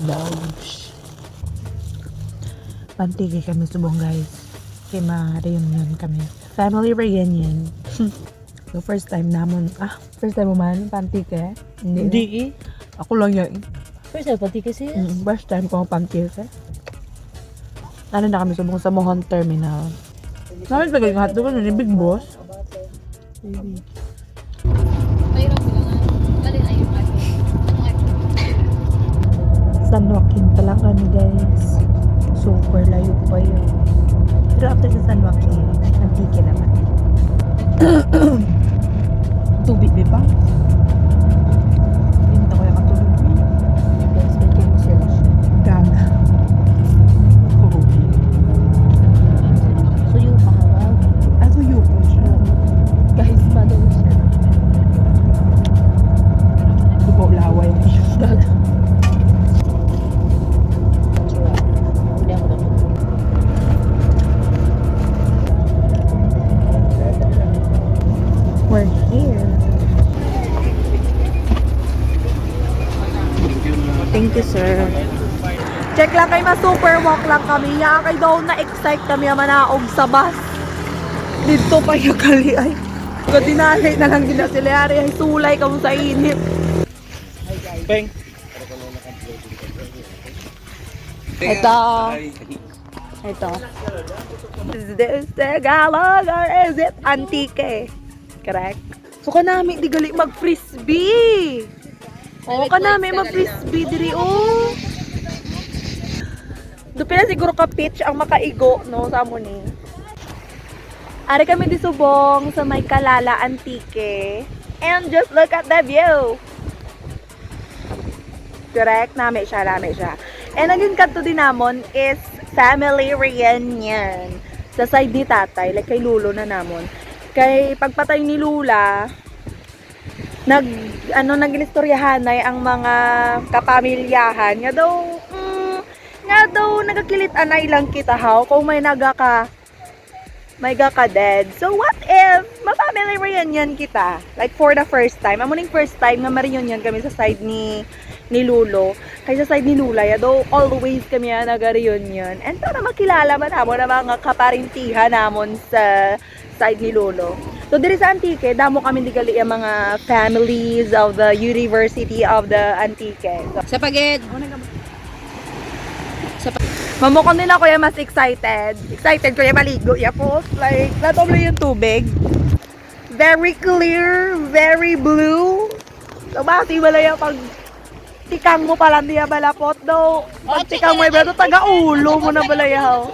Indulge. Pantigi kami subong guys. Kaya ma-reunion kami. Family reunion. So first time namon. First time mo man pantigi? Hindi. Ako lang yan. First time pantigi siya? First time ko pantigi. Ano na kami subong sa Mohon Terminal. Namin pagay ng hotdog ni Big Boss. Baby. San Joaquin pa lang kami guys. Super layo pa yun. Pero after sa San Joaquin, Antique naman. Tubig di ba? Hindi ko yung katulog. Guys, may cancel siya. Gaga. So yung mahawag. Ako yun po siya. Guys, madaw siya. Dugo laway. Gaga. Hindi ako naman. We're here. Thank you, sir. Check lang kay ma-super walk lang kami. Ya kay daw na-excite kami manaog sa bus. Dito pa yung kali ay. Kung dinalay na lang din na sila. Ay sulay ka mo sa init. Beng. Ito. Ito. Is this Tagalog or is it Antique? Correct? So kanami di gali mag-frisbee. Oo, kanami mag-frisbee diri oh. Dupila siguro ka pitch ang makaigo no sa mo ni. Ari kami di subong sa may Kalala Antique. And just look at the view. Correct? Nami siya. And ang kanto din namon is family reunion. Sa side ni tatay, like kay Lulo na namon. Kay pagpatay ni Lula, nagilistoryahan ay ang mga kapamilyahan. Nga daw nagakilit anay lang kita haw kung may gaka dead. So what if ma-family reunion kita? Like for the first time. Amuning first time nga ma-reunion kami sa side ni Lulo. Kaya sa side ni Lula, daw always kami naga-reunion. And para makilala man namon ang mga kaparintihan namon sa side ni Lolo. So diri sa Antique, damo kami digali ang mga families of the University of the Antique. So, Sa pagid. mamukon din ako yung mas excited. Excited ko yung maligo. Po. Like, natoblo yung tubig. Very clear, very blue. So, basi wala yung pag tikang mo palang diya balapot daw. Pag tikang mo yung taga-ulo mo na balayaw.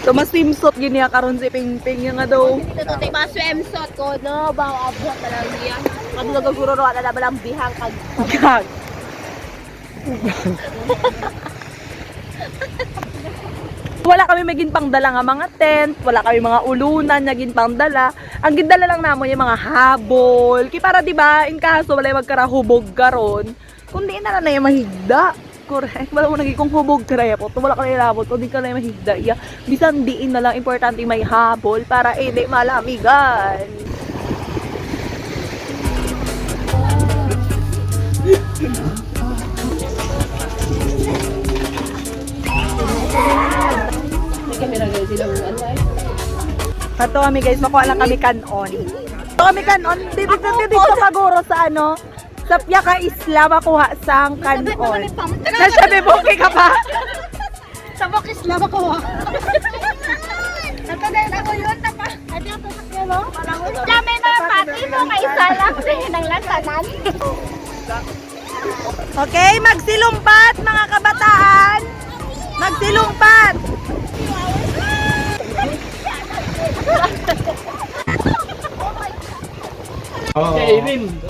So, mas swimsuit gini karon si Pingping yung nga daw. Ito tayo mga swimsuit ko, no? Bawa abot na lang niya. Kami nagaguro na na balang bihang kag. Gag. Wala kami maging pangdala nga mga tent, wala kami mga ulunan naging pangdala. Ang gindala lang namon yung mga habol. Kaya para diba, in kaso wala yung magkarahubog karon, kundi na lang yung mahigda. Correct. Wala mo naging kung hubog karaya po. Wala ka na yung habol, kundi ka na yung mahigda. Yeah. Bisan diin na lang, importante may habol para hindi malamigan. Ito kami guys, makuha lang kami kanon. Ito kami kanon, dito paguro sa ano, sa Piaka Isla makuha sang kanon. Nasabi mo, okay ka pa? Sa Bokis Isla makuha. Natanayin ako yun, tapa. Adi ako sa kilo. Dami na pati mo, kaisa lang din ang lantanan. Okay, magsilumpat mga kabataan. Magsilumpat.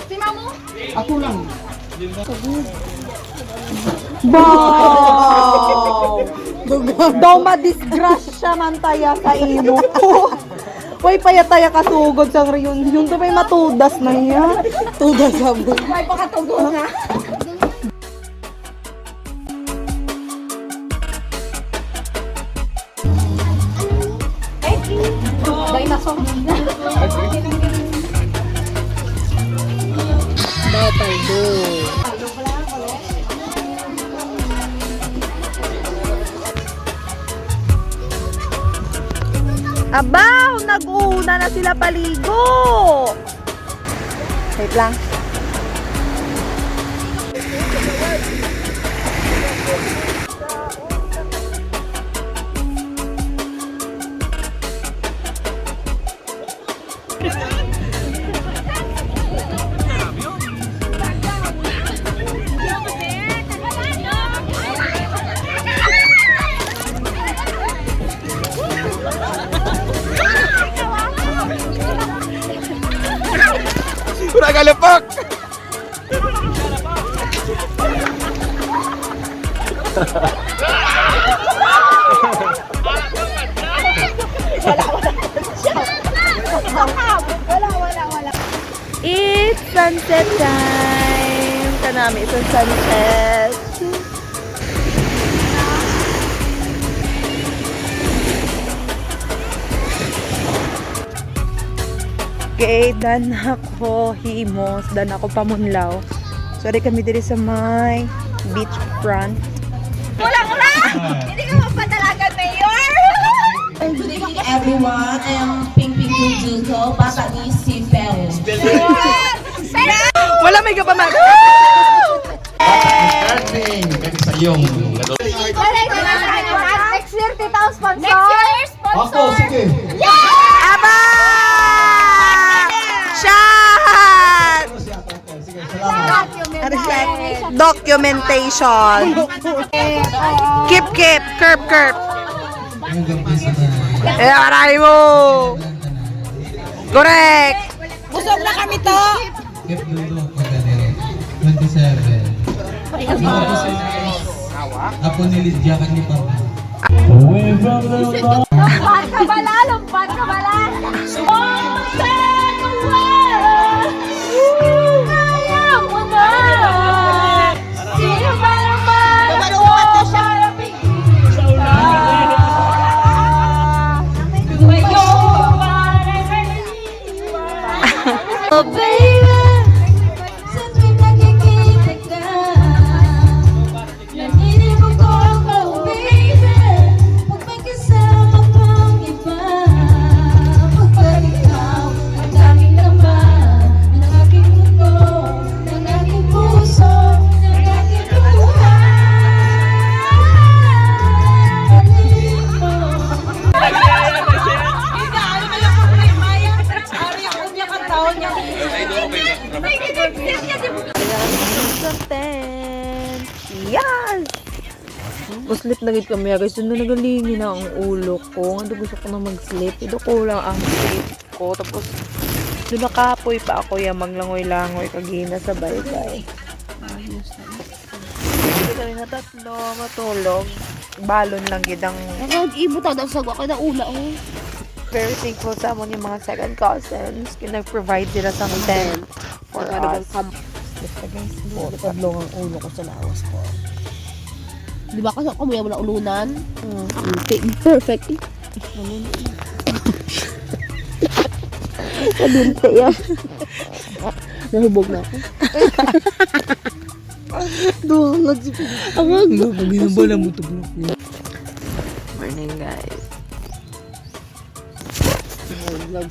Si Mamu? Wow! Daw madisgrasya man taya sa imo ko. Uy, payataya kasugod sa reunion. Ito may matudas na yan. Tudas sa buhay. May pakatugod na. Dinosaur. Bapaldo. Abaw! Nag-una na sila paligo! Wait lang. Kurang kalepak! It's sunset time! Kanami, it's sunset. Okay, dan ako himos, dan ako pamunlaw. Sorry kami diri sa may beach front. Hindi ka magpadalagan, Mayor! Good evening, everyone. I am Ping Ping Jujuko, bata ni si Fel. Wala may kapamag! Starting! Kasi sa iyong Next year, tita ang sponsor. Next year, sponsor. sige! Aba! Shot! Documentation. Keep. Curp. Aray mo! Correct! Busog na kami to! Keep dulo ko ganire. 27. Apo ni Lydia kan ni Papa. Lompat ka bala. Kaya mo na. Sino ba naman? Oh, baby. Sa tuwing nakikita ka, nanginibig ko ako, baby. Pag may kasama kang iba, pagkat ikaw ang tanging naman ng aking mundo, ng aking puso, ng aking buhay. Yes! Maslip na gid kami guys. Doon na nagalingin na ang ulo ko. Ano gusto ko na mag-sleep. Ito ko lang ang sleep ko. Tapos doon nakapoy pa ako yung maglangoy-langoy kagina sa baybay. Hindi kami na tatlo matulog. Balon lang gid ang Nag-ibuta daw sa gwa na una oh. very thankful sa amon yung mga second cousins. Nag-provide sila sa tent for us. Basta guys, Tatlong ang ulo ko sa lawas ko. Di ba kasi ako mo na ulunan? Perfect. Kadunte yan. Nahubog na ako. Doon, nagsipilig. Ginabala mo to bro. Morning guys. Vlog.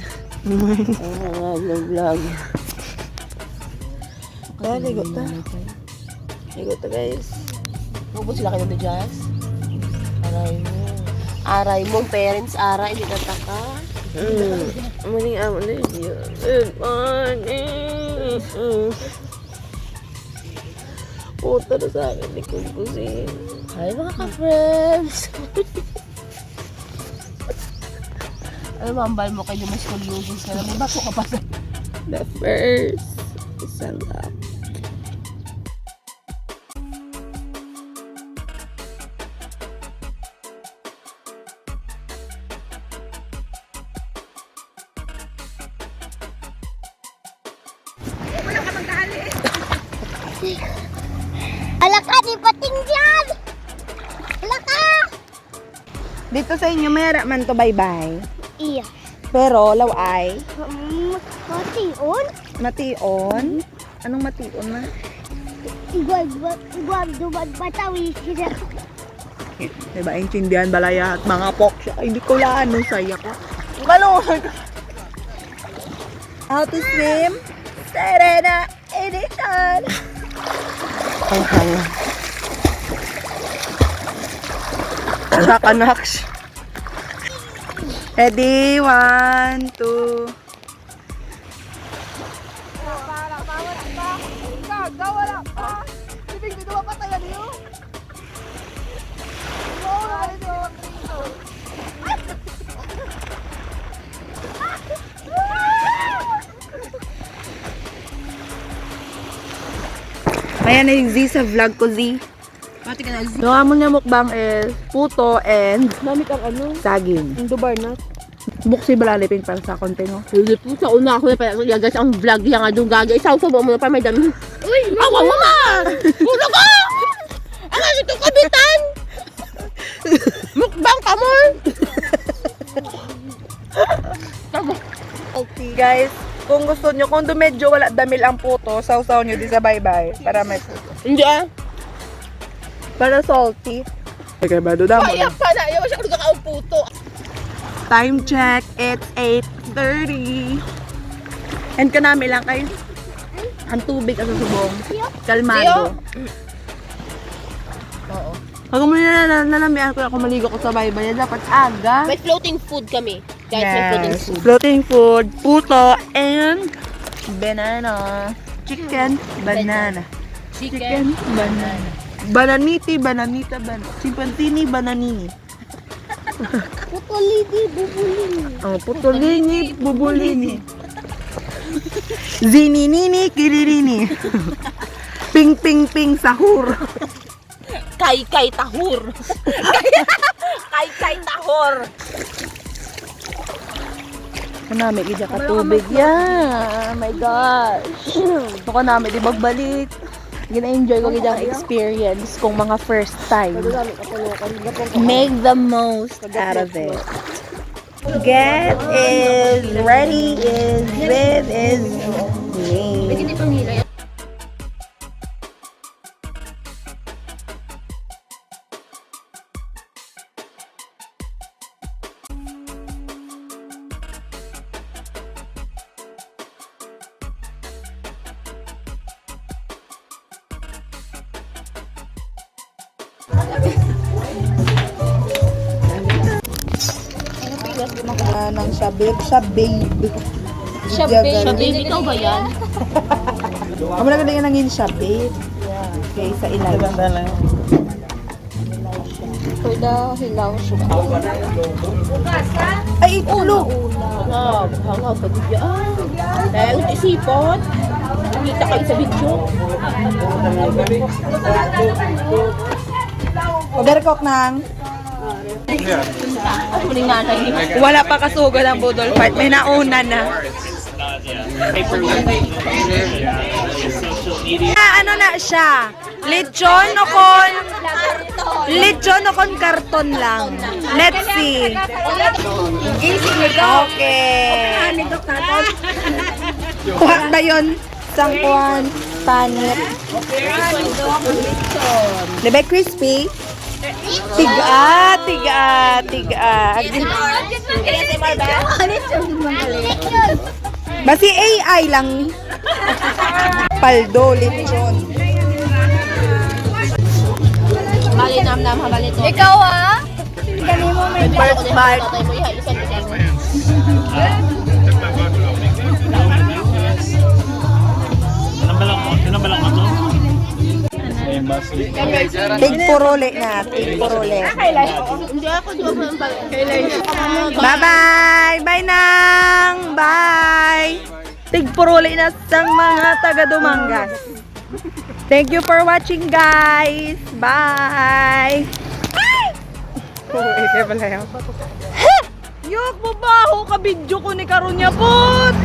Kaya ligot ta. Ligot ta guys. Hubo sila kayo ni Jazz? Aray mo, parents aray, hindi nataka. Morning amo na yun. Good morning. Puta na sa akin ni Kumpusin. Hi mga ka-friends! Ano mambal mo kayo may school users ka na? May baso ka pa sa... The first isang up. Alaka, di pating dyan! Alaka! Dito sa inyo, mayara man to bye-bye. Iya. Pero, laway, Mation? mation. Anong mation na? Igual batawi sila. Diba, intindihan balaya at mga pok siya. Ay, hindi ko laan nung saya ko. Malungkot. How to swim? Serena Edition! Ang hanga. Tsaka naks. Ready? 1, 2. Ayan na yung Z sa vlog ko, Z. Yung amon niya mukbang is puto and saging. Ang dubar na. Buksi balalipin para sa konti, no? Hindi po, sa una ako na pala guys, ang vlog niya nga doon gaga. Isaw sa mo na pa may dami. Uy! Awa mo ma! Puno ko! Ano ito kabitan? Mukbang ka mo! Okay, guys. Kung gusto nyo, kung medyo wala damil ang puto, sausaw nyo di sa bye-bye. Para may Hindi ah. para salty. Okay, ba? Duda mo Payak pa na. Ayaw siya kung ang puto. Time check, it's 8:30. And kanami lang kayo. Ang tubig ang subong. Kalmado. Oo. Pag mo nalamihan ko ako maligo ko sa bye-bye, dapat aga. May floating food kami. Guys, may floating Yes, food. floating food, puto, and banana. Chicken, banana. Chicken, banana. Bananiti, bananita, chimpantini, bananini. Putolidi, bubulini. Oh, putolini, bubulini. Zininini, kiririni. Ping, ping, ping, sahur. Kay tahur. Kay tahur. Kanami, gidya ka tubig. Yeah, my gosh. Ako namin, di magbalik. Gina-enjoy ko gidya experience kung mga first time. Make the most out of it. Get is ready, is with, is me. Hindi pa nila. Nang sabib, sabib. Sabi, ikaw ba yan? Amo na ganyan nangin sabib. Okay, sa ilalim. For the hilaw sugar. Ay, ulo! Hangaw ka diya. Dahil isipot. Kita kayo sa video. Order cook nang. Muling nanay. Wala pa kasugo ng budol fight. May nauna na. Ano na siya? Lechon o kon? Lechon o kon karton lang. Let's see. Okay. Kuha ba yun? Sangkuan, panit. Diba crispy? Tiga. Basi AI lang. Paldo, lechon. Bali nam habali to. Ikaw ah? Kami mo may First bite. Tatay mo iha isan isan. Tigpurole na. Tigpurole. Hindi ako di ako Bye-bye! Bye nang! Bye! Tigpuruli na sang mga taga-Dumangas. Thank you for watching, guys! Bye! Uy, kaya pala yan. Yok, babaho ka video ko ni Karunya, put!